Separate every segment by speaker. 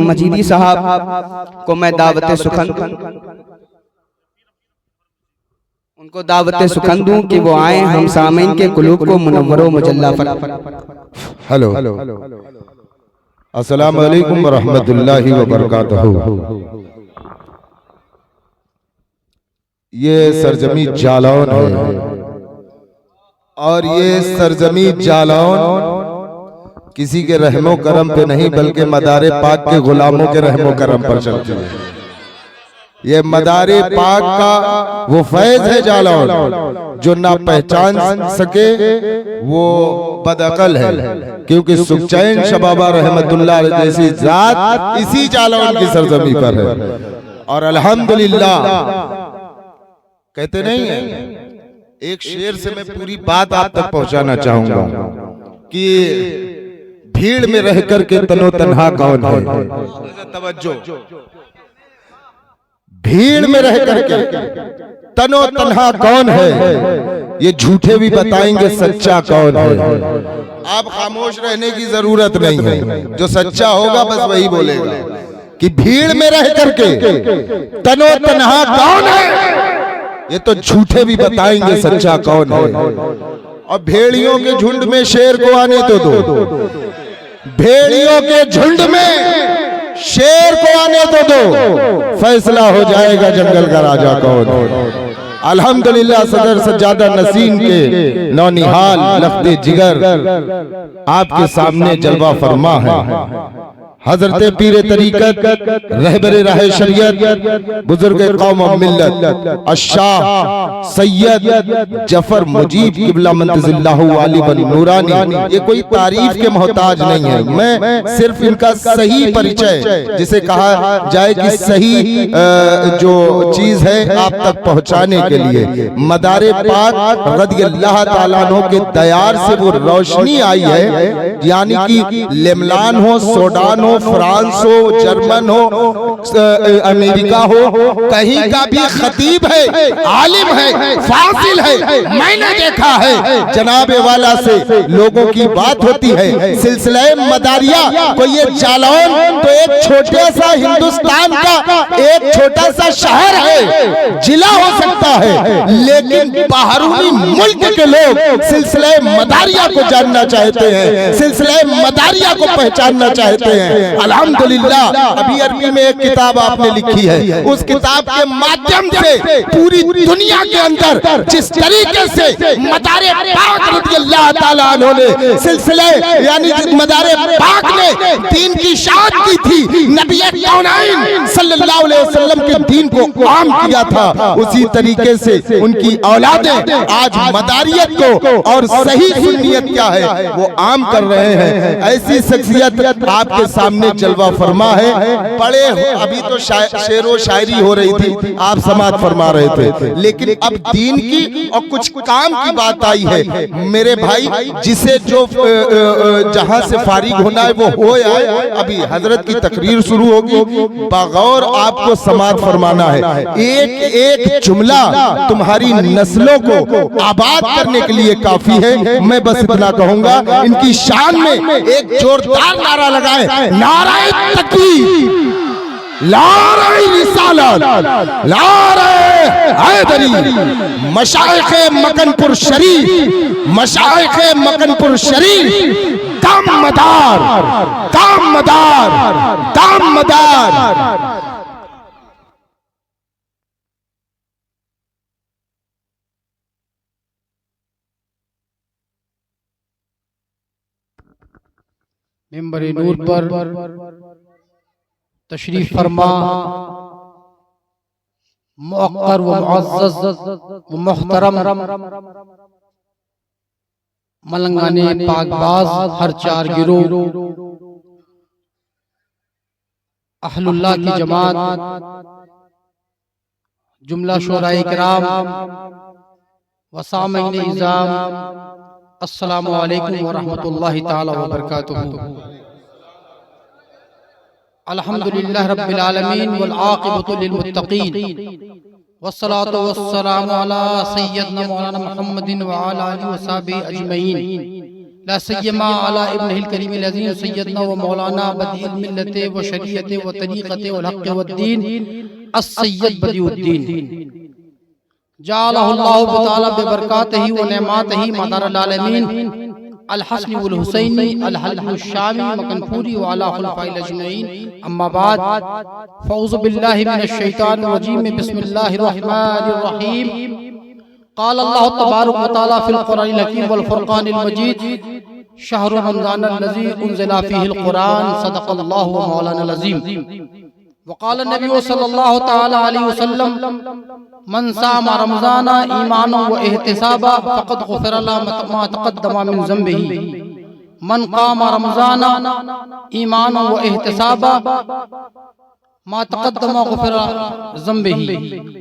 Speaker 1: مجیدی صاحب کو میں دعوت سخن ان کو دعوت سخن دوں کہ وہ آئیں، ہم سامعین کے قلوب کو منور و مجلہ فرمائیں۔
Speaker 2: ہلو، السلام علیکم ورحمۃ اللہ وبرکاتہ۔ یہ سرزمین جالون ہے، اور یہ سرزمین جالون کسی کے رحم و کرم پہ نہیں بلکہ مدار پاک کے غلاموں کے رحم و کرم پر چلتی ہے۔ یہ مدار پاک کا وہ فیض ہے جالون، جو نہ پہچان سکے وہ بدعقل ہے، کیونکہ سکچین شبابہ رحمت اللہ علیہ جیسی ذات اسی جالون کی سرزمین پر ہے۔ اور الحمدللہ کہتے نہیں ہیں، ایک شعر سے میں پوری بات آپ تک پہنچانا چاہوں گا کہ بھیڑ میں رہ کر کے تنو تنہا کون ہے۔ توجہ، بھیڑ میں رہ کر کے تنو تنہا کون ہے، یہ جھوٹے بھی بتائیں گے سچا کون ہے۔ آپ خاموش رہنے کی ضرورت نہیں ہے، جو سچا ہوگا بس وہی بولے گا کہ بھیڑ میں رہ کر کے تنو تنہا کون ہے، یہ تو جھوٹے بھی بتائیں گے سچا کون ہے۔ اور بھیڑیوں کے جھنڈ میں شیر کو آنے تو دو، بھیڑیوں کے جھنڈ میں شیر کو آنے تو دو، فیصلہ ہو جائے گا جنگل کا راجہ کون ہے۔ الحمدللہ صدر سجادہ نسیم کے نونہال لخت جگر آپ کے سامنے جلوہ فرما ہے۔ حضرت پیر طریقت رہبر راہ شریعت بزرگ قوم و ملت الشاہ سید جعفر مجیب قبلہ منتظر اللہ علی بن نورانی، یہ کوئی تعریف کے محتاج نہیں ہے، میں صرف ان کا صحیح پریچے جسے کہا جائے کہ صحیح جو چیز ہے آپ تک پہنچانے کے لیے مدار پاک رضی اللہ تعالیٰ عنہ کے دیار سے وہ روشنی آئی ہے، یعنی کہ لیملان ہو، سوڈان ہو، فرانس ہو، جرمن ہو، امریکہ ہو، کہیں کا بھی خطیب ہے، عالم ہے، فاضل ہے، میں نے دیکھا ہے جناب والا سے لوگوں کی بات ہوتی ہے۔ سلسلہ مداریہ کو یہ جالون تو ایک چھوٹے سا ہندوستان کا ایک چھوٹا سا شہر ہے، ضلع ہو سکتا ہے، لیکن باہرونی ملک کے لوگ سلسلہ مداریہ کو جاننا چاہتے ہیں، سلسلہ مداریہ کو پہچاننا چاہتے ہیں۔ الحمدللہ ابھی عربی میں ایک کتاب آپ نے لکھی ہے، اس کتاب کے مادھیم سے پوری دنیا کے اندر جس طریقے سے مدار پاک رضی اللہ تعالیٰ عنہ نے سلسلے یعنی مدار پاک نے دین کی شاعت کی تھی، نبی کونین صلی اللہ علیہ وسلم کے دین کو عام کیا تھا، اسی طریقے سے ان کی اولادیں آج مداریت کو اور صحیح سنیت کیا ہے وہ عام کر رہے ہیں۔ ایسی شخصیت آپ کے سامنے جلوہ فرما ہے۔ پڑھے ابھی تو شعر و شاعری ہو رہی تھی، آپ سماعت فرما رہے تھے، لیکن اب دین کی اور کچھ کام کی بات آئی ہے۔ میرے بھائی جسے جو جہاں سے فارغ ہونا ہے وہ ہو آئے، ابھی حضرت کی تقریر شروع ہوگی، بغور آپ کو سماعت فرمانا ہے۔ ایک ایک جملہ تمہاری نسلوں کو آباد کرنے کے لیے کافی ہے۔ میں بس اتنا کہوں گا، ان کی شان میں ایک زوردار نعرہ لگائیں، نعرہ تکبیر، نعرہ رسالت، نعرہ حیدری۔ مشائخ مکن پور شریف، مشائخ مکن پور شریف دم مدار، دم مدار، دم مدار۔
Speaker 3: ممبر نور پر تشریف فرما موقر و معزز و محترم ملنگانے پاک باز ہر چار گروہ اہل اللہ کی جماعت، جملہ شورائے کرام و سامعین اعظام، السلام علیکم ورحمۃ اللہ تعالی وبرکاتہ۔ الحمدللہ رب العالمین والعاقبۃ للمتقین، والصلاة والسلام علی سیدنا مولانا محمد وعلی آلہ وصحبہ اجمعین۔ لا سیما علی ابن الکریم العظیم سیدنا و مولانا بدیع الملت و شریعت و طریقت و الحق و الدین السید بدیع الدین جعلہ اللہ تعالی ببرکاتہ و نعماتہ مدار العالمین الحسن والحسینی الحلب الشامی مکنپوری وعلا خلفاء الاجمعین اما بعد فاعوذ باللہ من الشیطان الرجیم بسم اللہ الرحمن الرحیم قال اللہ تبارک و تعالی فی القرآن الحکیم والفرقان المجید شہر رمضان الذی انزل فیہ القرآن صدق اللہ و مولانا العظیم وقال النبی صلی اللہ تعالی علیہ وسلم من صام رمضان ایمانا و احتسابا فقد غفر له ما تقدم من ذنبه من قام رمضان ایمانا و احتسابا ما تقدم غفر ذنبه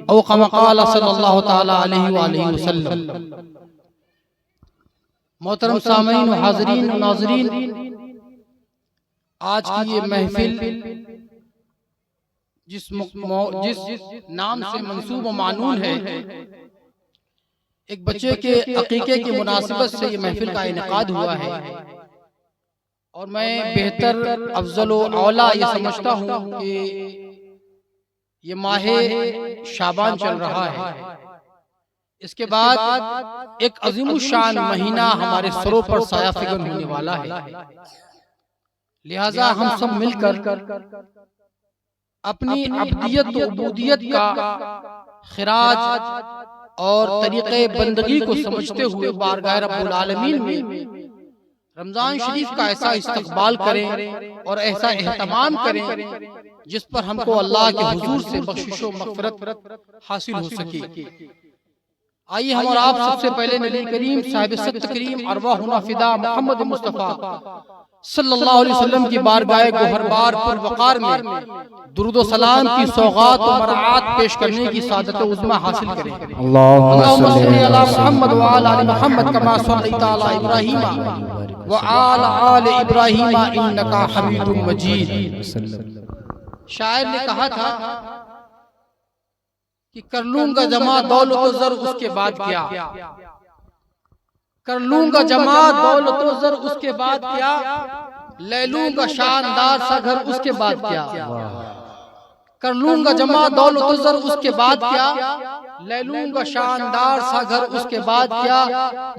Speaker 3: او كما قال صلی اللہ تعالی علیہ وآلہ وسلم۔ محترم سامعین و حاضرین و ناظرین، آج کی یہ محفل جس نام سے منسوب و معنون ہے، ایک بچے کے عقیقے کی مناسبت سے یہ محفل کا انعقاد ہوا ہے، اور میں بہتر افضل و اولا یہ سمجھتا ہوں کہ یہ ماہ شعبان چل رہا ہے، اس کے بعد ایک عظیم الشان مہینہ ہمارے سروں پر سایہ فگن ہونے والا ہے، لہٰذا ہم سب مل کر اپنی عبدیت و عبودیت کا خراج اور طریقے بندگی کو سمجھتے ہوئے بارگاہ رب العالمین میں رمضان شریف کا ایسا استقبال کریں اور ایسا اہتمام کریں جس پر ہم کو اللہ کے حضور سے بخشش و مغفرت حاصل ہو سکے۔ آئیے ہم اور آپ سب سے پہلے نبی کریم صاحب ست کریم ارواحنا فدا محمد مصطفیٰ صلی اللہ علیہ وسلم کی بارگاہ گوہربار پر وقار میں درود و سلام کی سوغات و مرعات پیش کرنے کی سعادت عظمی حاصل کریں۔ اللہم صلی علی محمد وعلی آل محمد کما صلیت علی ابراہیم وعلی آل ابراہیم انکا حمید مجید۔ شاعر نے کہا تھا کہ کر لوں گا جمع دولت و زر اس کے بعد کیا، کر لوں گا جمع دولت و زر اس کے بعد کیا، لے لوں گا شاندار سا گھر اس کے بعد کیا، کر لوں گا جمع دولت و زر اس کے بعد کیا، لے لوں گا شاندار سا گھر اس کے بعد کیا،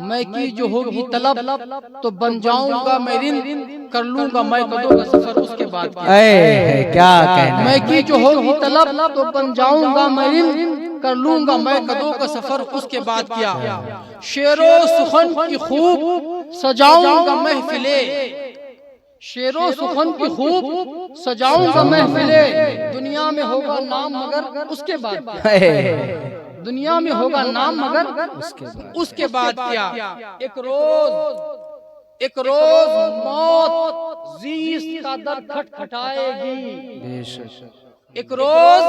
Speaker 3: میں کی جو ہوگی طلب تو بن جاؤں گا میں رند، کر لوں گا میں قدوں کا سفر اس کے بعد کیا، میں کی جو ہوگی طلب تو بن جاؤں گا میں رند، کر لوں گا میں قدوں کا سفر اس کے بعد کیا، شعر و سخن کی خوب سجاؤں گا محفلے، شعر و سخن کی خوب سجاؤں گا محفلے، دنیا میں ہوگا نام مگر اس کے بعد کیا، دنیا میں ہوگا نام مگر اس کے بعد کیا، ایک روز موت زیست کا در کھٹکھٹائے گی، ایک روز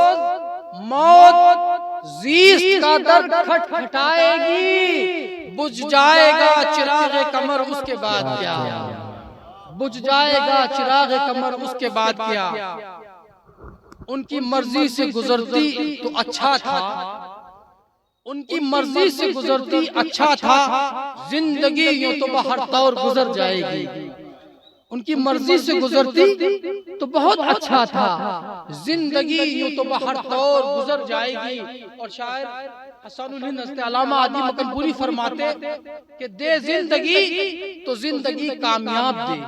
Speaker 3: موت زیست کا در کھٹکھٹائے گی، بجھ جائے گا چراغ قمر اس کے بعد کیا، بجھ جائے گا چراغ قمر اس کے بعد کیا، ان کی مرضی سے گزرتی تو اچھا تھا، ان کی مرضی سے گزرتی اچھا تھا، زندگی یوں تو بہر طور گزر جائے گی، ان کی مرضی سے گزرتی تو بہت اچھا تھا، زندگی یوں تو بہر طور گزر جائے گی۔ اور شاعر حسن الہند حضرت علامہ عادی مکنپوری فرماتے کہ دے زندگی تو زندگی کامیاب دے،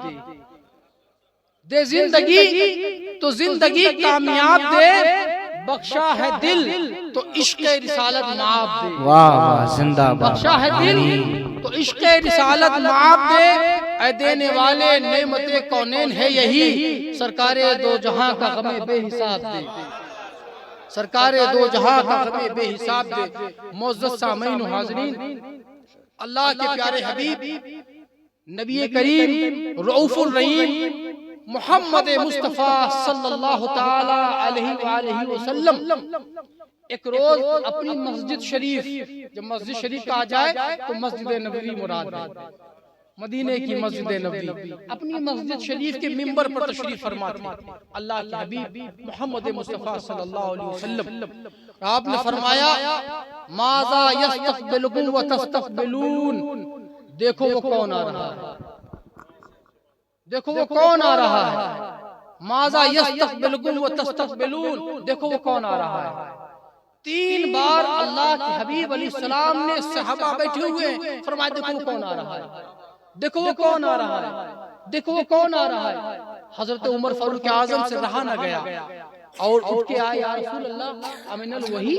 Speaker 3: دے زندگی تو زندگی کامیاب دے، بخشا ہے دل تو عشق رسالت معاب دے،
Speaker 1: زندہ باد،
Speaker 3: بخشا ہے دل تو عشق رسالت معاب دے، اے دینے والے نعمت کونین ہے یہی، سرکار دو جہاں کا غم بے حساب دے، سرکار دو جہاں کا غم بے حساب دے۔ معزز سامعین و حاضرین، اللہ کے پیارے حبیب نبی کریم رؤوف الرحیم محمد مصطفیٰ صلی اللہ تعالی علیہ وآلہ وسلم ایک روز اپنی مسجد شریف، جب مسجد شریف کہا جائے تو مسجد نبوی مراد ہے، مدینے کی مسجد نبوی، اپنی مسجد شریف کے منبر پر تشریف فرما تھے اللہ کے حبیب محمد مصطفیٰ صلی اللہ علیہ وسلم۔ آپ نے فرمایا ماذا یستقبلکم و تستقبلون، دیکھو وہ کون آ رہا ہے، دیکھو وہ کون آ رہا ہے، ماذا یستقبلکم وتستقبلون، دیکھو وہ کون آ رہا ہے۔ 3 بار اللہ کے حبیب علیہ السلام نے صحابہ بیٹھے ہوئے ہیں، فرمایا دیکھو وہ کون آ رہا ہے، دیکھو وہ کون آ رہا ہے، دیکھو وہ کون آ رہا ہے۔ حضرت عمر فاروق اعظم سے رہا نہ گیا اور اٹھ کے آئے، یا رسول اللہ امن الوحی،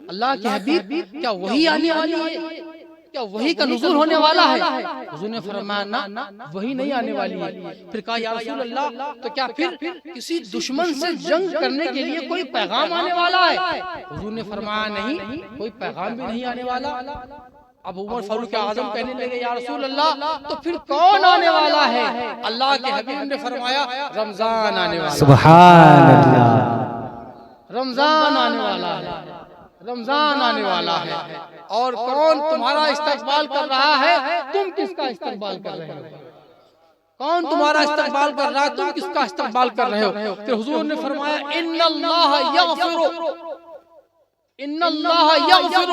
Speaker 3: اللہ کے حبیب کیا وحی آنے والی ہے، کیا وحی کا نزول ہونے والا ہے؟ حضور نے فرمایا نہ، وحی نہیں آنے والی ہے۔ پھر کہا یا رسول اللہ تو کیا پھر کسی دشمن سے جنگ کرنے کے لیے کوئی پیغام آنے والا ہے؟ حضور نے فرمایا نہیں، کوئی پیغام بھی نہیں آنے والا۔ اب عمر فاروق اعظم کہنے لگے یا رسول اللہ تو پھر کون آنے والا ہے؟ اللہ کے حبیب نے فرمایا رمضان آنے والا ہے،
Speaker 1: سبحان اللہ،
Speaker 3: رمضان آنے والا ہے، رمضان آنے والا ہے۔ اور کون تمہارا استقبال کر رہا ہے، تم کس کا استقبال کر رہے ہو؟ کون تمہارا استقبال کر رہا ہے، تم کس کا استقبال کر رہے ہو؟ پھر حضور نے فرمایا ان اللہ یغفر، ان اللہ یغفر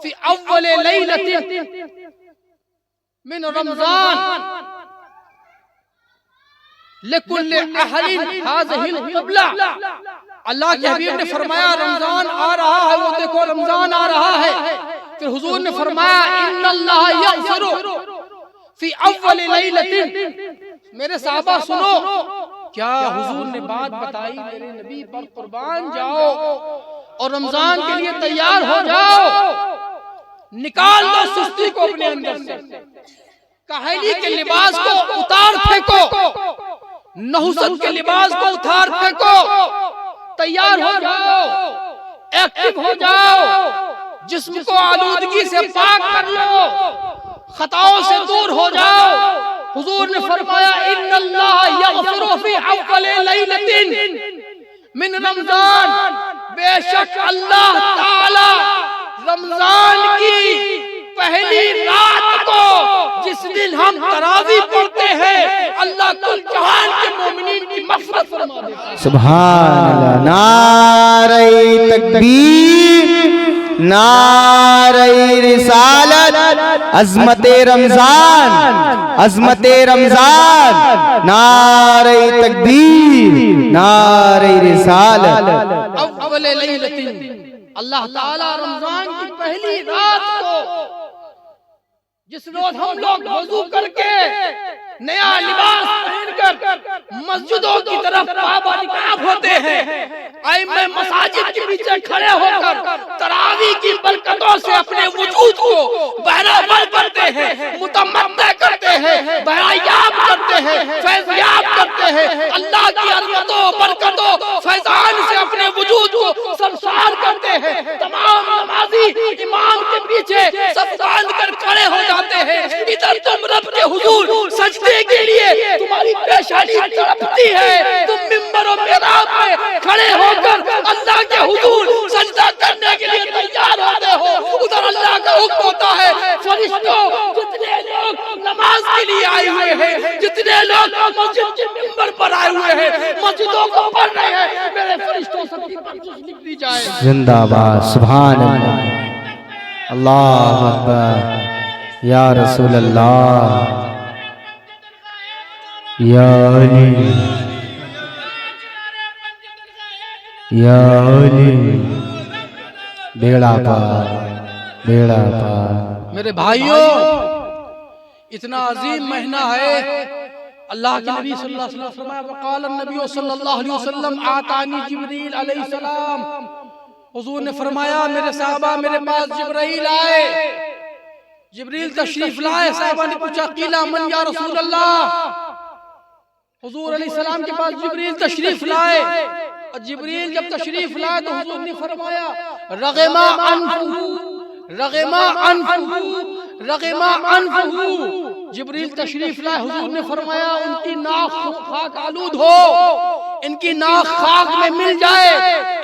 Speaker 3: فی اول لیلۃ من رمضان لکل اہل ہذہ القبلہ۔ اللہ کے حبیب نے فرمایا رمضان آ رہا ہے، وہ دیکھو رمضان آ رہا ہے۔ پھر حضور نے فرمایا ان اللہ یغفر فی اول لیلۃ۔ میرے صحابہ سنو، کیا حضور نے بات بتائی؟ میرے نبی پر قربان جاؤ اور رمضان کے لیے تیار ہو جاؤ، نکال دو سستی کو اپنے اندر سے، کاہلی کے لباس کو اتار پھینکو، نحوست کے لباس کو اتار پھینکو، تیار ہو جاؤ، ایکٹیو ہو جاؤ، جسم کو آلودگی سے پاک کر لو، خطاؤں سے دور ہو جاؤ۔ حضور نے فرمایا ان اللہ یغفر فی اول لیلۃ من رمضان، بے شک اللہ تعالی رمضان کی پہلی رات کو جس دن ہم تراویح پڑھتے ہیں، اللہ کل جہان کے مومنین کی مغفرت فرما دیتا ہے۔
Speaker 1: سبحان اللہ، نعرہ تکبیر، نعرہ رسالت، عظمت رمضان، عظمت رمضان، نعرہ تکبیر، نعرہ رسالت۔
Speaker 3: اول لیلۃ، اللہ تعالیٰ رمضان کی پہلی رات کو جس روز ہم لوگ وضو کر کے نیا لباس پہن کر مسجدوں کی طرف بابا نکاب ہوتے ہیں، ائمہ مساجد کے پیچھے کھڑے ہو کر تراویح کی برکتوں سے اپنے وجود کو بہرہ کرتے ہیں، متمتع کرتے ہیں، بہرایاب کرتے ہیں، فیضیاب کرتے ہیں، اللہ کی عظمتوں برکتوں فیضان سے اپنے وجود کو سرشار کرتے ہیں۔ تمام نمازی امام کے پیچھے صف باندھ کر کھڑے ہو جاتے ہیں، ادھر تم رب کے حضور سجدے کے لیے تمہاری پیشانی تڑپتی ہے، تم منبر و محراب میں کھڑے ہو کر اللہ کے حضور سجدہ کرنے کے لیے تیار ہوتے ہو، ادھر اللہ کا حکم ہوتا ہے فرشتوں جتنے لوگ نماز کے لیے آئے ہوئے ہیں، جتنے لوگ مسجد کے منبر پر آئے ہوئے ہیں، مسجدوں کو پڑھ رہے ہیں، میرے فرشتوں سب کی بخشش لکھ دی جائے۔
Speaker 1: زندہ باد، سبحان اللہ، اللہ اکبر، یا رسول اللہ، یا علی، یا علی، بیڑا پار، بیڑا پار۔
Speaker 3: میرے بھائیوں، اتنا عظیم مہینہ ہے، اللہ کے نبی صلی اللہ علیہ وسلم فرمایا وقال النبی صلی اللہ علیہ وسلم آتانی جبریل علیہ السلام، حضور نے فرمایا میرے صحابہ میرے پاس جبرائیل آئے، جبریل تشریف لائے۔ صحابہ نے پوچھا قیل من یا رسول اللہ، حضور علیہ السلام کے پاس جبریل تشریف لائے، اور جبریل جب تشریف لائے تو حضور نے فرمایا رغما انفہ، رغما انفہ، رغما انفہ۔ جبریل تشریف لائے، حضور نے فرمایا ان کی ناک خاک آلود ہو، ان کی ناک خاک میں مل جائے،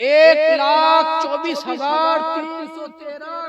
Speaker 3: 1,24,313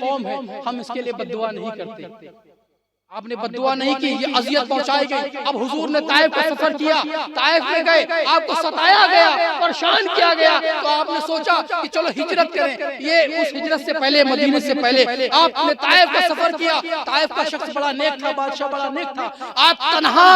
Speaker 3: قوم ہے، ہم اس کے لیے بد دعا نہیں کرتے۔ آپ نے بد دعا نہیں کی، یہ اذیت پہنچائی گئی۔ اب حضور نے طائف کا سفر کیا، طائف میں گئے، آپ کو ستایا گیا، پریشان کیا گیا، تو آپ نے سوچا کہ چلو ہجرت کریں۔ یہ اس ہجرت سے پہلے، مدینے سے پہلے آپ نے طائف کا سفر کیا۔ طائف کا شخص بڑا نیک تھا، بادشاہ بڑا نیک تھا۔ آپ تنہا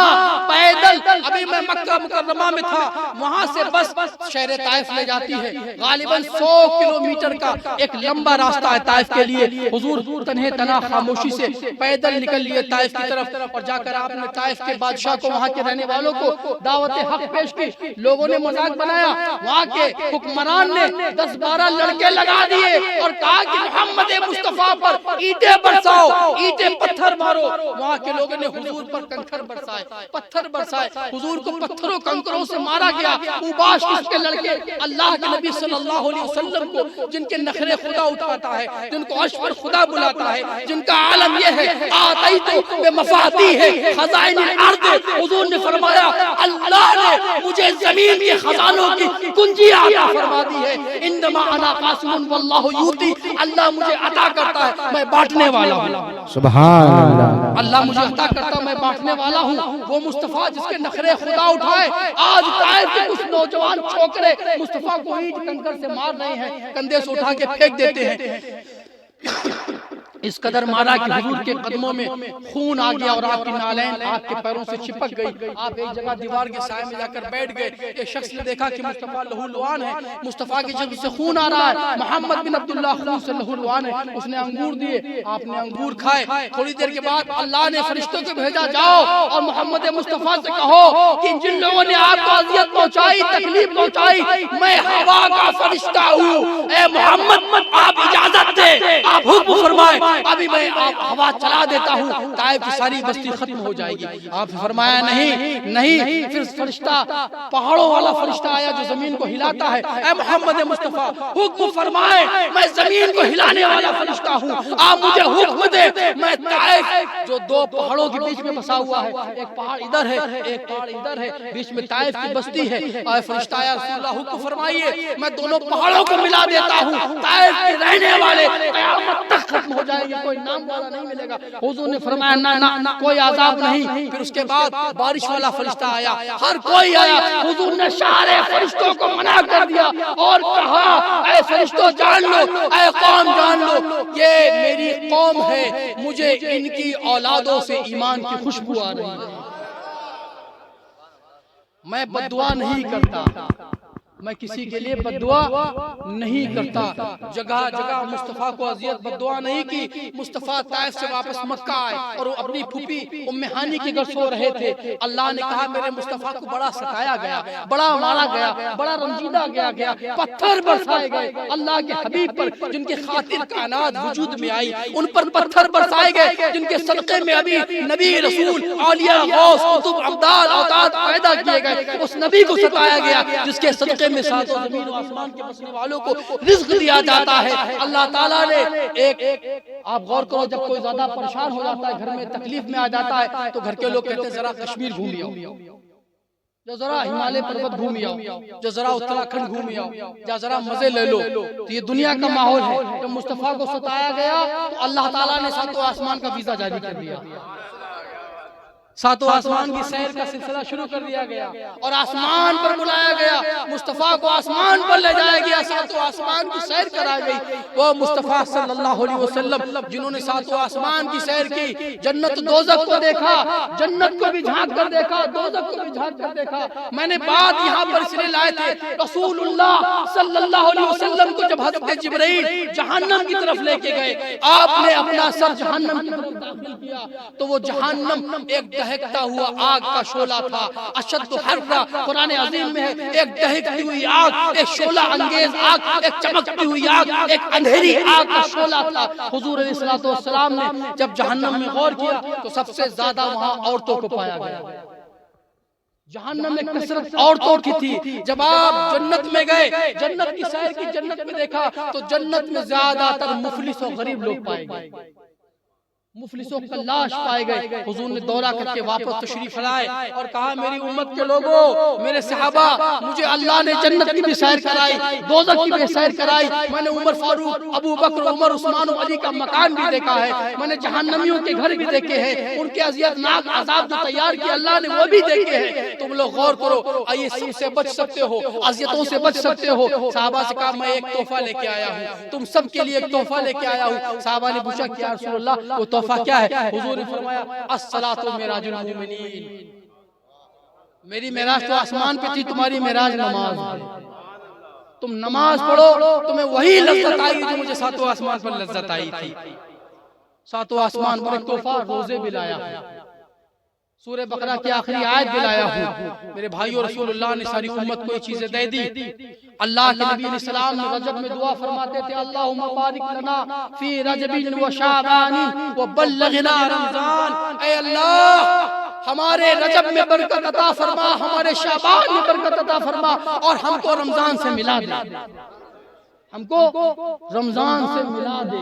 Speaker 3: پیدل، ابھی میں مکہ مکرمہ میں تھا، وہاں سے بس شہر طائف لے جاتی ہے، غالباً 100 کلومیٹر کا ایک لمبا راستہ ہے طائف کے لیے۔ حضور تنہے تنہا خاموشی سے پیدل نکل لیے طائف کی طرف، اور جا کر آپ نے طائف کے بادشاہ کو، وہاں کے رہنے والوں کو دعوت حق پیش کی۔ لوگوں نے مذاق بنایا، وہاں کے حکمران نے 10-12 لڑکے لگا دیے اور کہا کہ محمد مصطفیٰ پر اینٹیں برساؤ، اینٹیں پتھر مارو۔ وہاں کے لوگوں نے حضور پر کنکر برسائے، پتھر برسائے، حضور کو پتھروں کنکروں سے مارا گیا۔ اوباش اس کے لڑکے اللہ کے نبی صلی اللہ علیہ وسلم کو، جن کے نخرے خدا اٹھاتا ہے، جن کو عرش پر خدا بلاتا ہے، جن کا عالم یہ ہے آتیتو بمفاتیح خزائن الارض، حضور نے فرمایا اللہ نے مجھے زمین کے خزانوں کی کنجی عطا فرما دی ہے۔ انما انا قاسم واللہ یؤتی، اللہ مجھے عطا کرتا ہے، میں بانٹنے والا ہوں۔
Speaker 1: سبحان اللہ۔
Speaker 3: اللہ مجھے عطا کرتا، میں بانٹنے والا ہوں۔ وہ مصطفیٰ جس کے نخرے خدا اٹھائے، آج طائف کے کچھ نوجوان چھوکرے مصطفیٰ کو اینٹ کنکر سے مار رہے ہیں، کندھے سے اٹھا کے پھینک دیتے ہیں۔ اس قدر مارا کہ حضور کے قدموں میں خون آ گیا اور آپ کی نالین آپ کے پیروں سے چپک گئی۔ آپ ایک جگہ دیوار کے سائے میں جا کر بیٹھ گئے۔ ایک شخص نے دیکھا کہ مصطفیٰ لہو لعان ہے، مصطفیٰ کی جسم سے خون آ رہا ہے، محمد بن عبداللہ خون سے لہو لعان ہے۔ اس نے انگور دیے، آپ نے انگور کھائے۔ تھوڑی دیر کے بعد اللہ نے فرشتوں کو بھیجا، جاؤ اور محمد مصطفیٰ سے کہو کہ جن لوگوں نے آپ کو اذیت پہنچائی، تکلیف پہنچائی، میں ہوا کا فرشتہ ہوں۔ اے محمد آپ اجازت دیں، آپ حکم فرمائیں، ابھی میں آپ ہوا چلا دیتا ہوں، طائف کی ساری بستی ختم ہو جائے گی۔ آپ نے فرمایا نہیں نہیں۔ پھر فرشتہ، پہاڑوں والا فرشتہ آیا جو زمین کو ہلاتا ہے۔ اے محمد مصطفیٰ حکم فرمائیں، میں زمین کو ہلانے والا فرشتہ ہوں، آپ مجھے حکم دے۔ میں طائف جو 2 پہاڑوں کے بیچ میں بسا ہوا ہے، ایک پہاڑ ادھر ہے، ایک پہاڑ ادھر ہے، بیچ میں طائف کی بستی ہے۔ اور فرشتہ آیا، رسول اللہ حکم فرمائیے، میں دونوں پہاڑوں کو ملا دیتا ہوں، طائف کے رہنے والے قیامت تک ختم ہو جائیں گے، کوئی نام والا نہیں ملے گا۔ حضور نے فرمایا نہ کوئی عذاب نہیں۔ پھر اس کے بعد بارش والا فرشتہ آیا، ہر کوئی آیا، حضور نے سارے فرشتوں کو منع کر دیا اور کہا اے فرشتوں جان لو، اے قوم جان لو، یہ میری قوم ہے، مجھے ان کی اولادوں سے ایمان کی خوشبو آ رہی ہے۔ میں بد دعا نہیں کرتا، میں کسی کے لیے بد دعا نہیں کرتا۔ جگہ جگہ مصطفیٰ کو اذیت، بد دعا نہیں کی۔ مصطفیٰ طائف سے واپس مکہ آئے اور وہ اپنی پھوپھی ام ہانی کے گھر سو رہے تھے۔ اللہ نے کہا میرے مصطفیٰ کو بڑا ستایا گیا، بڑا مارا گیا، بڑا رنجیدہ گیا، پتھر برسائے گئے اللہ کے حبیب پر، جن کے خاطر کائنات وجود میں آئی، ان پر پتھر برسائے گئے، جن کے صدقے میں ابھی نبی، رسول، اولیاء، غوث، قطب، ابدال، اوتاد پیدا کیے گئے۔ اس نبی کو ستایا گیا جس کے صدقے میں ساتوں زمین و آسمان کے بسنے والوں کو رزق دیا جاتا ہے۔ اللہ تعالیٰ نے آپ غور کرو، جب کوئی زیادہ پریشان ہو جاتا ہے، گھر میں تکلیف میں آ جاتا ہے، تو گھر کے لوگ کہتے ہیں ذرا کشمیر گھوم آؤ، جو ذرا ہمالیہ پروت گھوم آؤ، جو ذرا اتراکھنڈ گھوم آؤ، یا ذرا مزے لے لو۔ تو یہ دنیا کا ماحول ہے۔ جب مصطفیٰ کو ستایا گیا تو اللہ تعالیٰ نے ساتوں آسمان کا ویزا جاری کر دیا، ساتوں آسمان کی سیر کا سلسلہ شروع کر دیا گیا اور آسمان پر بلایا گیا۔ مصطفیٰ کو آسمان پر لے جایا گیا، ساتوں آسمان کی سیر کرائی گئی۔ وہ مصطفیٰ صلی اللہ علیہ وسلم جنہوں نے ساتوں آسمان کی سیر کی، جنت دوزخ کو دیکھا، جنت کو بھی جھانک کر دیکھا، دوزخ کو بھی جھانک کر دیکھا۔ میں نے بات یہاں پر اس لیے لائے تھے، رسول اللہ صلی اللہ علیہ وسلم کو جب حضرت جبرائیل جہنم کی طرف لے کے گئے، آپ نے اپنا سر جہنم کی طرف داخل کیا تو وہ جہنم ایک دہکتا ہوا آگ کا شعلہ تھا، اشد حرا، قرآن عظیم میں ہے، ایک دہکتی ہوئی آگ، ایک شعلہ انگیز آگ، ایک چمکتی ہوئی آگ، ایک اندھیری آگ کا شعلہ تھا۔ حضور علیہ السلام نے جب جہنم میں غور کیا تو سب سے زیادہ وہاں عورتوں کو پایا گیا۔ جہنم میں کثرت عورتوں کی تھی۔ جب آپ جنت میں گئے، جنت کی سیر کی، جنت میں دیکھا تو جنت میں زیادہ تر مفلس و غریب لوگ پائے گئے، مفلسوں کلاش پائے گئے، حضور نے دورہ کر کے واپس تشریف لائے اور کہا میری امت کے لوگوں، میرے صحابہ، مجھے اللہ نے جنت کی بھی سیر کرائی، دوزخ کی بھی سیر کرائی، میں نے عمر فاروق، ابو بکر، عمر، عثمان و علی کا مکان بھی دیکھا ہے، میں نے جہنمیوں کے گھر بھی دیکھے ہیں، ان کے اذیتناک عذاب جو تیار کیا اللہ نے وہ بھی دیکھے ہیں، تم لوگ غور کرو، آئیے سب سے بچ سکتے ہو، اذیتوں سے بچ سکتے ہو۔ صحابہ سے کہا میں ایک تحفہ لے کے آیا ہوں، تم سب کے لیے ایک تحفہ لے کے آیا ہوں۔ صحابہ نے پوچھا کہ یا رسول اللہ وہ تحفہ کیا ہے؟ حضور نے فرمایا الصلاۃ معراج المومنین، میری معراج تو آسمان پہ تھی، تمہاری معراج نماز ہے، تم نماز پڑھو تمہیں وہی لذت آئی جو مجھے ساتوں آسمان پر لذت آئی تھی۔ ساتوں آسمان پر ایک تحفہ روزے بھی لایا ہے، سورہ بقرہ کی آخری آیت بھی لایا ہوں۔ میرے بھائیو، رسول اللہ نے ساری امت کو یہ چیزیں دے دی۔ اللہ کے نبی علیہ السلام نے رجب میں دعا فرماتے تھے اللہم بارک لنا فی رجب و شعبان و بلغنا رمضان، اے اللہ ہمارے رجب میں برکت عطا فرما، ہمارے شعبان میں برکت عطا فرما، اور ہم کو رمضان سے ملا دے، ہم کو رمضان سے ملا دے۔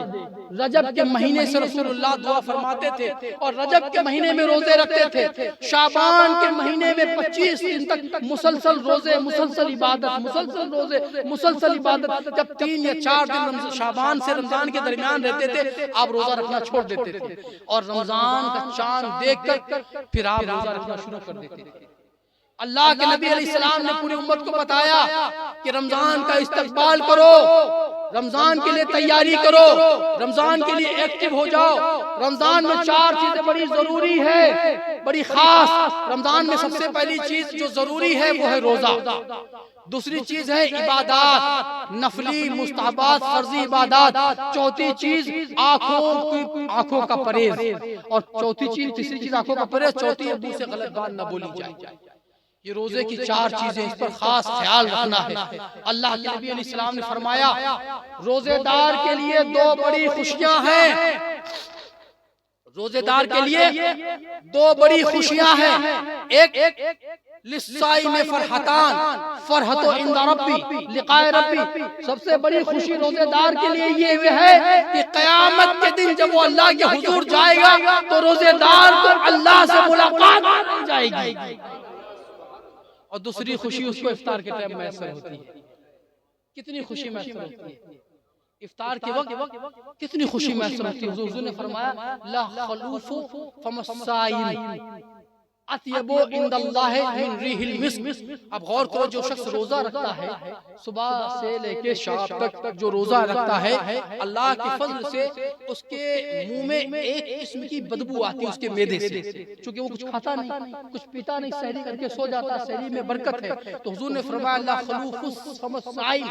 Speaker 3: رجب کے مہینے سے رسول اللہ دعا فرماتے تھے اور رجب کے مہینے میں روزے رکھتے تھے، شعبان کے مہینے میں 25 دن تک مسلسل روزے، مسلسل عبادت، مسلسل روزے، مسلسل عبادت۔ جب 3 یا 4 دن شعبان سے رمضان کے درمیان رہتے تھے آپ روزہ رکھنا چھوڑ دیتے تھے، اور رمضان کا چاند دیکھ کر پھر آپ روزہ رکھنا شروع کر دیتے تھے۔ اللہ کے نبی علیہ السلام نے پوری امت کو بتایا کہ رمضان کا استقبال کرو، رمضان کے لیے تیاری کرو، رمضان کے لیے ایکٹیو ہو جاؤ۔ رمضان میں 4 چیزیں بڑی ضروری ہے، بڑی خاص۔ رمضان میں سب سے پہلی چیز جو ضروری ہے وہ ہے روزہ، دوسری چیز ہے عبادات، نفلی، مستحبات، فرضی عبادات، چوتھی چیز آنکھوں کا پرہیز، اور تیسری چیز آنکھوں کا پرہیز، چوتھی ہے منہ سے غلط بات نہ بولی جائے۔ یہ روزے کی 4 چیزیں، اس پر خاص خیال رکھنا ہے۔ اللہ کے نبی علیہ السلام نے فرمایا روزے دار کے لیے 2 بڑی خوشیاں ہیں، روزے دار کے لیے 2 بڑی خوشیاں ہیں۔ ایک للصائم فرحتان، فرحت عند ربی، لقاء ربی، سب سے بڑی خوشی روزے دار کے لیے یہ ہے کہ قیامت کے دن جب وہ اللہ کے حضور جائے گا تو روزے دار کو اللہ سے ملاقات ہو جائے گی، اور دوسری خوشی اس کو افطار کے ٹائم میسر ہوتی ہے۔ کتنی خوشی میسر ہوتی ہے افطار کے وقت، کتنی خوشی میسر ہوتی ہے۔ حضور نے فرمایا لا خلوف فم الصائم اطیب عند اللہ من ریح المسک۔ اب غور کرو، جو شخص روزہ رکھتا ہے صبح سے لے کے شام تک جو روزہ رکھتا ہے، اللہ کے فضل سے اس کے منہ میں ایک قسم کی بدبو آتی ہے اس کے معدے سے، چونکہ وہ کچھ کھاتا نہیں، کچھ پیتا نہیں، سحری کر کے سو جاتا ہے، سحری میں برکت ہے۔ تو حضور نے فرمایا لا خلوف فم الصائم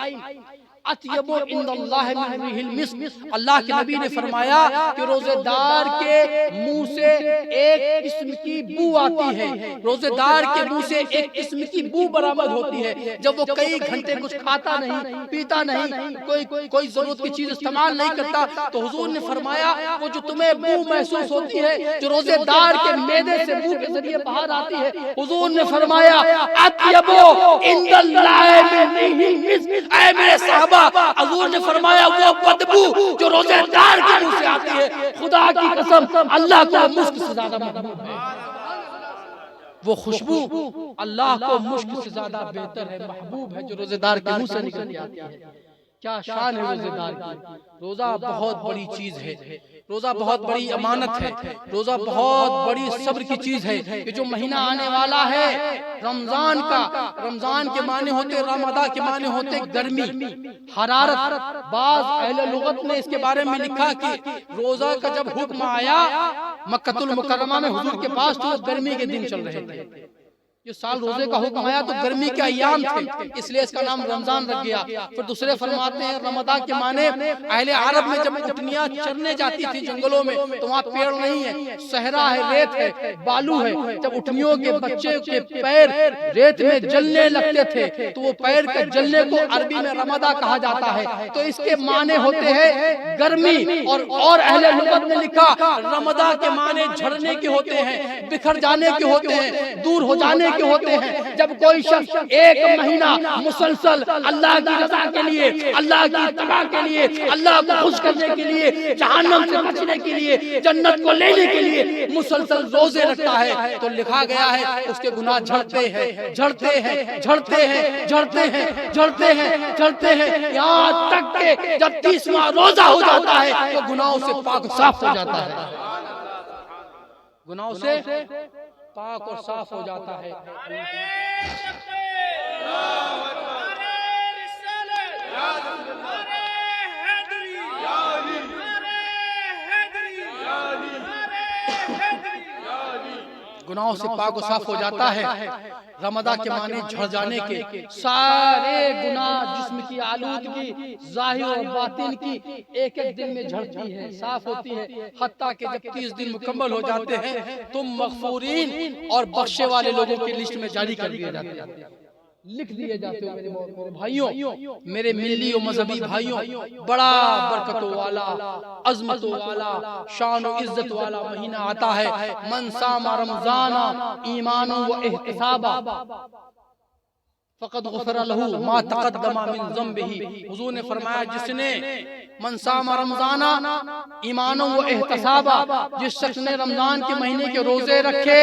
Speaker 3: اطیب عند اللہ من ریح المسک۔ اللہ کے نبی نے فرمایا کہ روزے دار کے منہ سے ایک قسم کی بو آتی ہے، روزے دار کے منہ سے ایک قسم کی بو برآمد ہوتی ہے۔ جب وہ کئی گھنٹے کچھ کھاتا نہیں، پیتا نہیں، کوئی ضرورت کی چیز استعمال نہیں کرتا، تو حضور نے فرمایا وہ جو تمہیں بو محسوس ہوتی ہے، جو روزے دار کے معدے سے بو کے ذریعے باہر آتی ہے، حضور نے فرمایا اطیب عند اللہ من ریح المسک۔ اے میرے صحابہ، حضور نے فرمایا وہ بدبو جو روزے دار کے منہ سے آتی ہے، خدا کی قسم اللہ کو مشک سے زیادہ محبوب ہے، وہ خوشبو اللہ کو مشک سے زیادہ بہتر ہے، محبوب ہے، جو روزے دار کے منہ سے نکل کے آتی ہے۔ کیا شان ہے روزے دار کی! روزہ بہت بڑی چیز ہے، روزہ بہت بڑی امانت ہے، روزہ بہت بڑی صبر کی چیز ہے۔ یہ جو مہینہ آنے والا ہے رمضان کا، رمضان کے معنی ہوتے، رمضان کے معنی ہوتے گرمی، حرارت۔ بعض اہل لغت نے اس کے بارے میں لکھا کہ روزہ کا جب حکم آیا مکہ المکرمہ میں حضور کے پاس تو گرمی کے دن چل رہے تھے، یہ سال روزے کا حکم آیا تو گرمی کے ایام تھے، اس لیے اس کا نام رمضان رکھ گیا۔ پھر دوسرے فرماتے ہیں رمضان کے معنی اہل عرب میں جب اٹھنیاں چرنے جاتی تھی جنگلوں میں تو وہاں پیڑ نہیں ہے، صحرا ہے، ریت ہے، بالو ہے، جب اٹھنیوں کے بچے کے پیر ریت میں جلنے لگتے تھے تو وہ پیر کے جلنے کو عربی میں رمضان کہا جاتا ہے، تو اس کے معنی ہوتے ہیں گرمی۔ اور اہل لغت نے لکھا رمضان کے معنی جھڑنے کے ہوتے ہیں، بکھر جانے کے ہوتے ہیں، دور ہو جانے کے ہوتے ہیں. جب کوئی شخص ایک مہینہ مسلسل اللہ کی رضا کے لیے, اللہ کی اتباع کے لیے, اللہ کو خوش کرنے کے لیے, جہنم سے بچنے کے لیے, جنت کو لینے کے لیے مسلسل روزے رکھتا ہے, تو لکھا گیا ہے اس کے گناہ جھڑتے ہیں, جھڑتے ہیں, جھڑتے ہیں, جھڑتے ہیں, جھڑتے ہیں, جھڑتے ہیں, یہاں تک کہ جب 30واں روزہ ہو جاتا ہے تو گناہوں سے پاک صاف ہو جاتا ہے, گناہوں سے پاک اور صاف ہو جاتا ہے. گناہوں سے پاک و صاف ہو جاتا ہے. رمضان کے معنی جھڑ جانے کے, سارے گناہ جسم کی آلودگی ظاہر اور باطن کی ایک ایک دن میں جھڑتی ہے, صاف ہوتی ہے, حتیٰ کہ جب 30 دن مکمل ہو جاتے ہیں تم مغفورین اور بخشے والے لوگوں کی لسٹ میں جاری کر دیے جاتے ہیں, لکھ دیے جاتے ہو. میرے بھائیوں, میرے ملی و مذہبی بھائیوں, بڑا برکتوں والا, عظمتوں والا, شان و عزت والا مہینہ آتا ہے. من صام رمضان ایمانا و احتسابا فقد غفر لہ ما تقدم من ذنبہ. حضور نے فرمایا جس نے من صام رمضان ایمانا و احتسابا, جس شخص نے رمضان کے مہینے کے روزے رکھے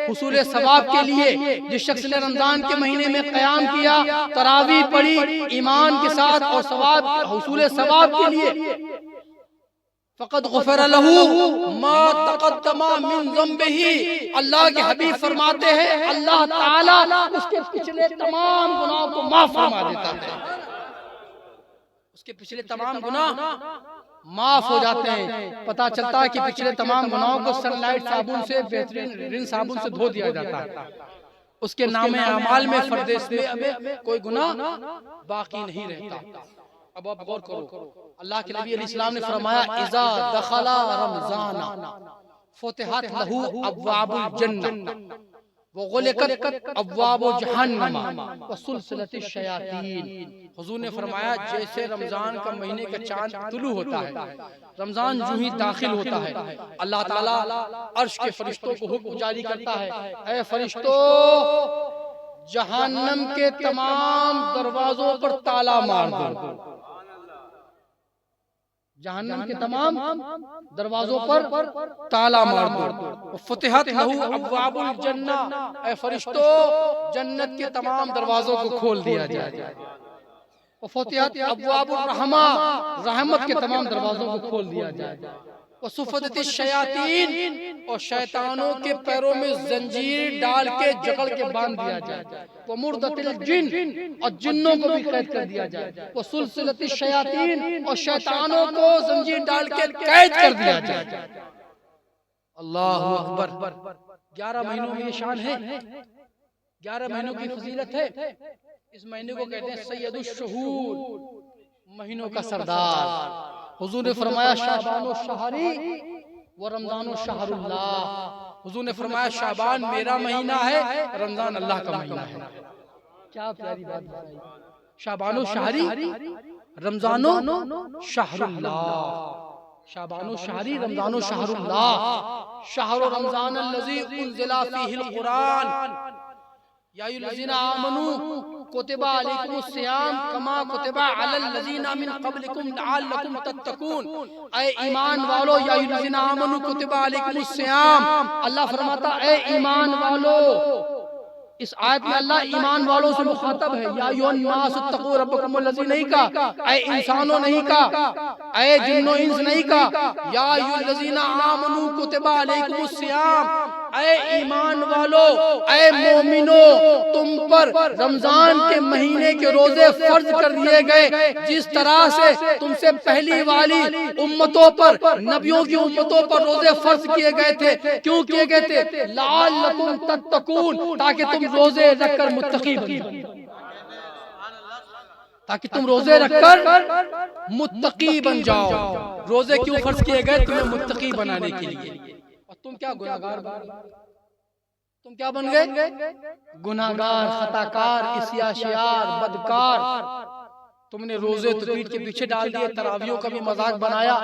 Speaker 3: حصول ثواب کے لیے, جس شخص نے رمضان کے مہینے میں قیام کیا, تراویح پڑھی ایمان کے ساتھ اور ثواب حصول ثواب کے لیے, فقد غفر لہ ما تقدم من ذنبہ. اللہ کے حبیب فرماتے ہیں اللہ تعالیٰ اس کے پچھلے تمام گناہوں کو معاف فرما دیتا ہے, اس کے پچھلے تمام گناہ معاف ہو جاتے ہیں. پتہ چلتا ہے کہ پچھلے تمام گناہوں کو سن لائٹ صابن سے, بہترین رن صابن سے دھو دیا جاتا ہے. اس کے نام اعمال میں فرد میں کوئی گناہ باقی نہیں رہتا. اب آپ غور کرو, اللہ کے نبی علیہ السلام نے فرمایا اذا دخل رمضان فتحت لہ ابواب الجنہ وغلقت ابواب جہنم وسلسلۃ الشیاطین. حضور نے فرمایا جیسے رمضان کا مہینے کا چاند طلوع ہوتا ہے, رمضان جو ہی داخل ہوتا ہے, اللہ تعالیٰ عرش کے فرشتوں کو حکم جاری کرتا ہے, اے فرشتوں جہنم کے تمام دروازوں پر تالا مار دو. جہنم کے تمام دروازوں پر تالا مار دو. فتحت لہ ابواب الجنہ, اے فرشتو جنت کے تمام دروازوں کو کھول دیا جائے. فتحت ابواب الرحمہ, رحمت کے تمام دروازوں کو کھول دیا جائے. وصفدت الشیاطین, اور شیطانوں کے پیروں میں زنجیر ڈال کے جکڑ کے باندھ دیا جائے. ومردت الجن, اور جنوں کو بھی قید کر دیا جائے. وسلسلۃ الشیاطین, اور شیطانوں کو زنجیر ڈال کے قید کر دیا جائے. اللہ اکبر. 11 مہینوں میں یہ شان ہے, 11 مہینوں کی فضیلت ہے. اس مہینے کو کہتے ہیں سید الشہور, مہینوں کا سردار. حضور نے فرمایا شعبان الشہری و رمضان الشہر اللہ. حضور نے فرمایا شعبان میرا مہینہ ہے, رمضان اللہ کا مہینہ ہے. کیا پیاری بات بتائی. شعبان الشہری رمضان الشہر اللہ, شعبان الشہری رمضان الشہر اللہ. شہر رمضان الذی انزل فیہ القرآن یا ایھا الذین آمنوا کتب علیکم الصیام کما کتب علی الذین من قبلکم لعلکم تتقون. اے ایمان والو, یا ایھا الذین آمنوا کتب علیکم الصیام. اللہ فرماتا اے ایمان والو, اس آیت میں اللہ ایمان والوں سے مخاطب ہے. یا ایھا الناس اتقوا ربکم الذی نہیں کہا, اے انسانوں نہیں کہا, اے جن و انس نہیں کہا, یا ایھا الذین آمنوا کتب علیکم الصیام. اے ایمان والو, اے مومنو, تم پر رمضان کے مہینے کے روزے فرض کر دیے گئے جس طرح سے تم سے پہلی والی امتوں پر, نبیوں کی امتوں پر روزے فرض کیے گئے تھے. کیوں کیے گئے تھے؟ لعلکم تتقون, تاکہ تم روزے رکھ کر متقی بن جاؤ, تاکہ تم روزے رکھ کر متقی بن جاؤ. روزے کیوں فرض کیے گئے؟ تمہیں متقی بنانے کے لیے. اور تم کیا گناہگار بن گئے؟ تم کیا بن گئے؟ گناہگار, خطاکار, عصیان, بدکار. تم نے روزے تو پیٹ کے پیچھے ڈال دیے, تراویحوں کا بھی مذاق بنایا,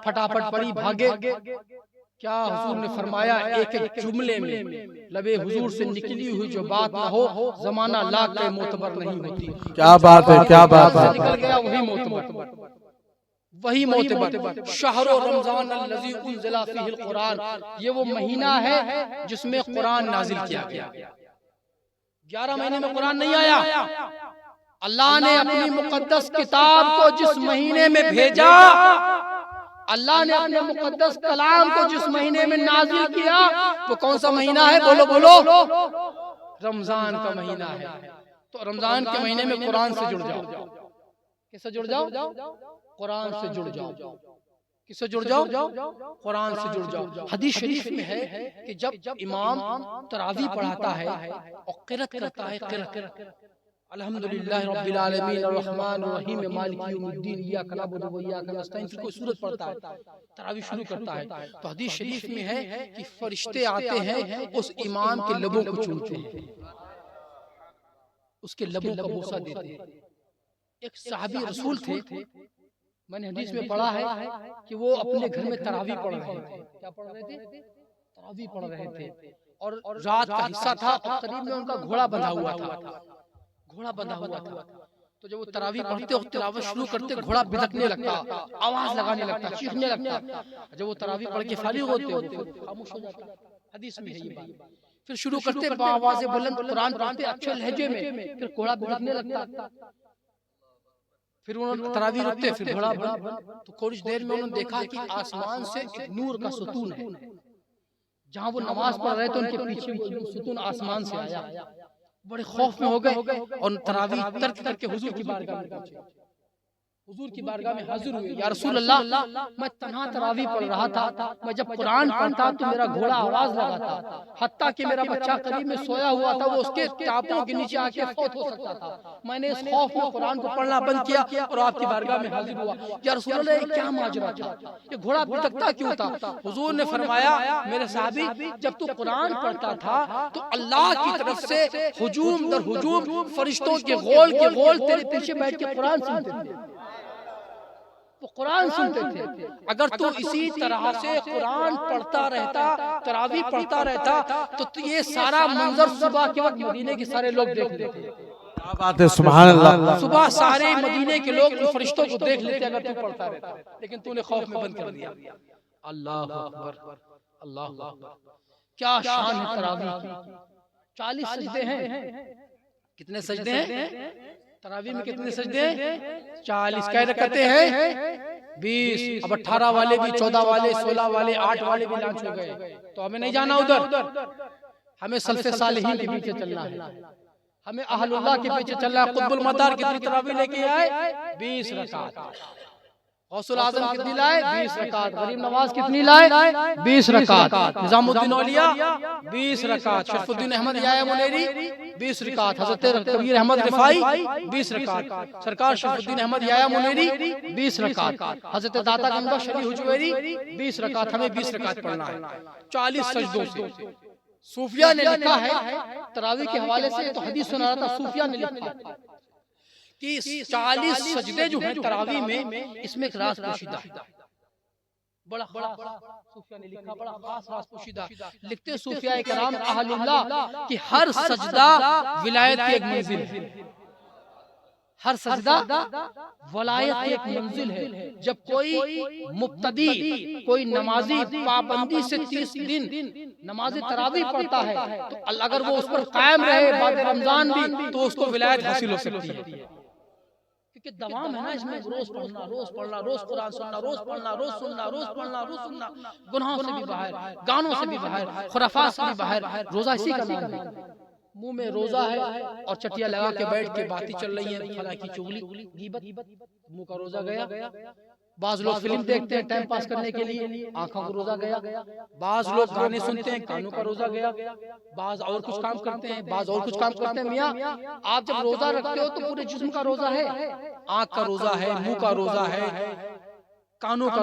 Speaker 3: پھٹافٹ پڑی, بھاگے. کیا حضور نے فرمایا ایک ایک جملے میں لبے حضور سے نکلی ہوئی جو بات نہ ہو زمانہ لاکھ کے معتبر نہیں ہوتی.
Speaker 1: کیا بات ہے، کیا بات ہے.
Speaker 3: نکل گیا وہی معتبر، وہی معتبر. شہر رمضان الذی انزل فیہ القرآن، یہ وہ مہینہ ہے جس میں قرآن نازل کیا گیا. 11 مہینے میں قرآن نہیں آیا. اللہ نے اپنی مقدس کتاب کو جس مہینے میں بھیجا، اللہ نے اپنے مقدس کلام کو جس مہینے میں نازل کیا، وہ کون سا مہینہ ہے؟ بولو بولو. رمضان کا مہینہ ہے. تو رمضان کے مہینے میں قرآن سے جڑ جاؤ. کس سے جڑ جاؤ؟ قرآن سے جڑ جاؤ. کس سے جڑ جاؤ؟ قرآن سے جڑ جاؤ. حدیث شریف میں ہے کہ جب امام تراویح پڑھاتا ہے اور قرأت کرتا ہے، قرأت الحمدللہ رب العالمین الرحمن الرحیم مالک یوم الدین ایاک نعبد و ایاک نستعین، پھر کوئی سورت پڑھتا ہے، تراویح شروع کرتا ہے، تو حدیث شریف میں ہے کہ فرشتے آتے ہیں اس امام کے لبوں کو چومتے ہیں، اس کے لبوں کا بوسہ دیتے ہیں. ایک صحابی رسول تھے، میں نے حدیث میں پڑھا ہے کہ وہ اپنے گھر میں تراویح پڑھ رہے تھے. کیا پڑھ رہے تھے؟ تراویح پڑھ رہے تھے. اور رات کا حصہ تھا اور قریب میں ان کا گھوڑا بندھا ہوا تھا. گھوڑا بندھا ہوا تھا. تو جب وہ تراویح پڑھتے اور تلاوت شروع کرتے، گھوڑا بھڑکنے لگتا، آواز لگانے لگتا، چیخنے لگتا. جب وہ تراویح پڑھ کے فارغ ہوتے خاموش ہو جاتا. حدیث میں ہے یہ بات. پھر شروع کرتے بآواز بلند قرآن پڑھتے اچھے لہجے میں، پھر گھوڑا بھڑکنے لگتا. پھر انہوں نے تراویح رکھتے، پھر گھوڑا بند. تو کچھ دیر میں انہوں نے دیکھا کہ آسمان سے ایک نور کا ستون ہے. جہاں وہ نماز پڑھ رہے تھے ان کے پیچھے وہ ستون آسمان سے آیا. بڑے خوف میں ہو گئے اور تراویح ترک کر کے حضور کی بارگاہ میں پہنچے. حضور کی بارگاہ میں حاضر ہوئے. یا رسول اللہ، میں تنہا تراویح پڑھ رہا تھا، میں جب قرآن پڑھتا تو میرا گھوڑا آواز لگاتا، حتیٰ کہ میرا بچہ قریب میں سویا ہوا تھا، وہ اس کے ٹاپوں کے نیچے آ کے فوت ہو سکتا تھا. میں نے اس خوف میں قرآن کو پڑھنا بند کیا اور آپ کی بارگاہ میں حاضر ہوا. یا رسول اللہ، یہ کیا ماجرا تھا؟ یہ گھوڑا بھٹکتا کیوں تھا؟ حضور نے فرمایا، میرے صحابی، جب تو قرآن پڑھتا تھا تو اللہ کی طرف سے ہجوم در ہجوم فرشتوں کے غول تیرے پیچھے بیٹھ کے قرآن سنتے تھے. وہ قرآن سنتے تھے. اگر تو اسی طرح سے قرآن پڑھتا رہتا، تراویح پڑھتا رہتا، تو یہ سارا منظر صبح کے وقت مدینے کے سارے لوگ دیکھ لیتے.
Speaker 1: کیا بات ہے، سبحان اللہ.
Speaker 3: صبح سارے مدینے کے لوگ ان فرشتوں کو دیکھ لیتے اگر تو پڑھتا رہتا، لیکن تو نے خوف میں بند کر دیا. اللہ اکبر، اللہ اکبر. کیا شان ہے تراویح کی. 40 سجدے ہیں. کتنے سجدے ہیں تراویح میں؟ کتنے سجدے ہیں؟ 40. کیا رکعتیں ہیں؟ 20. اب 18 والے بھی، 14 والے، 16 والے، 8 والے بھی لانچ ہو گئے. تو ہمیں نہیں جانا ادھر، ہمیں سلف صالحین کے پیچھے چلنا ہے، ہمیں اہل اللہ کے پیچھے چلنا ہے. قطب المدار کتنی تراویح لے کے آئے؟ 20 رکعت. غوث العظم کتنی لائے؟ 20 رکعت. غریب نواز کتنی لائے؟ 20 رکعت. نظام الدین اولیاء 20 رکعت. شرف الدین احمد یحییٰ منیری 20 رکعت. حضرت کبیر احمد رفاعی 20 رکعت. سرکار شرف الدین احمد یحییٰ منیری 20 رکعت. حضرت داتا گنج بخش علی حجویری 20 رکعت. ہمیں 20 رکعت پڑھنا ہے 40 سجدوں سے. صوفیہ نے لکھا ہے تراویح کے حوالے سے، تو حدیث سنا رہا تھا، صوفیہ نے لکھا کہ 40 سجدے جو ہیں تراویح میں، اس میں ایک راز پوشیدہ ہے. بڑا صوفیہ نے لکھا، بڑا خاص راز پوشیدہ. لکھتے صوفیہ کرام اہل اللہ کہ ہر سجدہ ولایت کی ایک منزل ہے. ہر سجدہ ولایت کی ایک منزل ہے. جب کوئی مبتدی، کوئی نمازی پابندی سے 30 دن نماز تراویح پڑھتا ہے تو اگر وہ اس پر قائم رہے بعد رمضان بھی، تو اس کو ولایت حاصل ہو سکتی ہے. کہ دوام ہے نا اس میں، روز پڑھنا، روز پڑھنا، روز قرآن سننا، روز پڑھنا، روز سننا، روز پڑھنا، روز سننا. گناہوں سے بھی باہر، گانوں سے بھی باہر، خرافات سے بھی باہر. روزہ اسی کا نام ہے. منہ میں روزہ ہے اور چٹیا لگا کے بیٹھ کے باتیں چل رہی ہیں، فلاں کی چغلی، غیبت، منہ کا روزہ گیا. بعض لوگ فلم دیکھتے ہیں ٹائم پاس کرنے کے لیے، آنکھوں کو روزہ گیا. بعض لوگ گانے سنتے ہیں، کانوں کا روزہ گیا. بعض اور کچھ کام کرتے ہیں، بعض اور کچھ کام کرتے ہیں. میاں آپ جب روزہ رکھتے ہو تو پورے جسم کا روزہ ہے. آنکھ کا روزہ ہے، منہ کا روزہ ہے، کانوں کا